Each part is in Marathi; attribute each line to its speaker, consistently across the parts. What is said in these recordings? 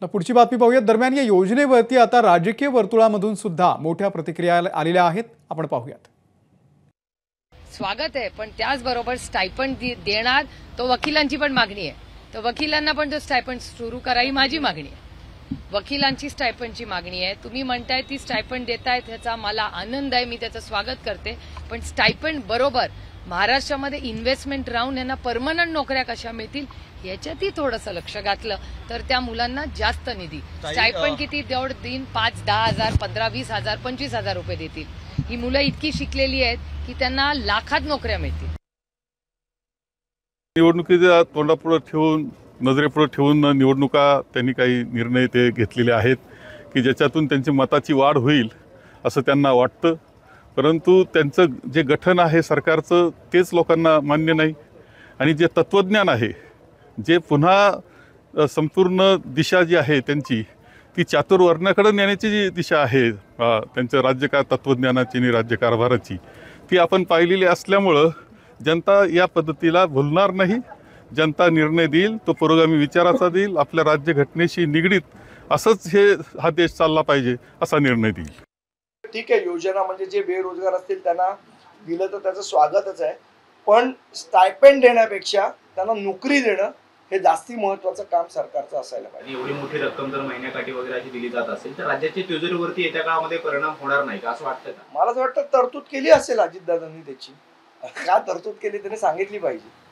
Speaker 1: पुढची बातमी पाहूयात। दरम्यान या योजनेवरती आता राजकीय वर्तुळामधून सुद्धा मोठ्या प्रतिक्रिया आलेल्या आहेत, आपण पाहूयात।
Speaker 2: स्वागत आहे, पण त्याचबरोबर स्टायपंड देणार तो वकिलांची पण मागणी आहे। तर वकिलांना पण तो स्टायपंड सुरू करा ही माझी मागणी आहे। वकिलांची स्टायपंडची मागणी आहे। तुम्ही म्हणताय ती स्टायपंड देताय त्याचा मला आनंद आहे, मी त्याचं स्वागत करते। पण स्टायपंड बरोबर महाराष्ट्रामध्ये इन्व्हेस्टमेंट राहून यांना परमनंट नोकऱ्या कशा मिळतील याच्यातही थोडंसं लक्ष घातलं तर त्या मुलांना जास्त निधी स्टायपंड किती देईन 5-10 हजार 15-20 हजार 25 हजार रुपये देतील। ही मुलं इतकी शिकलेली आहेत की त्यांना लाखात नोकऱ्या मिळतील।
Speaker 3: निवडणुकीच्या तोंडापुढे ठेवून नजरेपुढे ठेवून निवडणुका त्यांनी काही निर्णय ते घेतलेले आहेत की ज्याच्यातून त्यांची मताची वाढ होईल असं त्यांना वाटतं। परंतु त्यांचं जे गठन आहे सरकारचं तेच लोकांना मान्य नाही आणि जे तत्त्वज्ञान आहे जे पुन्हा संपूर्ण दिशा जी आहे त्यांची ती चातुर्वर्ण्याकडे नेण्याची जी दिशा आहे त्यांचं तत्त्वज्ञानाची आणि राज्यकारभाराची ती आपण पाहिलेली असल्यामुळं जनता या पद्धतीला भुलणार नाही। जनता निर्णय देईल तो पुरोगामी विचाराचा देईल, आपल्या राज्यघटनेशी निगडीत असंच हा देश चालला पाहिजे असा निर्णय देईल।
Speaker 4: ठीक आहे, योजना म्हणजे जे बेरोजगार असतील त्यांना दिलं तर त्याचं स्वागतच आहे, पण स्टायपेंड देण्यापेक्षा त्यांना नोकरी देणं हे जास्ती महत्त्वाचं काम सरकारचं असायला पाहिजे।
Speaker 5: एवढी मोठी रक्कम जर महिन्याकाठी वगैरे अशी दिली जात असेल तर राज्याच्या तिजोरीवरती येत्या काळामध्ये परिणाम होणार नाही का असं वाटतं का?
Speaker 4: मला असं वाटतं तरतूद केली असेल अजितदादांनी, त्याची का तरतूद केली त्यांनी सांगितली पाहिजे।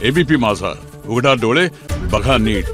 Speaker 6: एबीपी माझा, उघडा डोळे बघा नीट।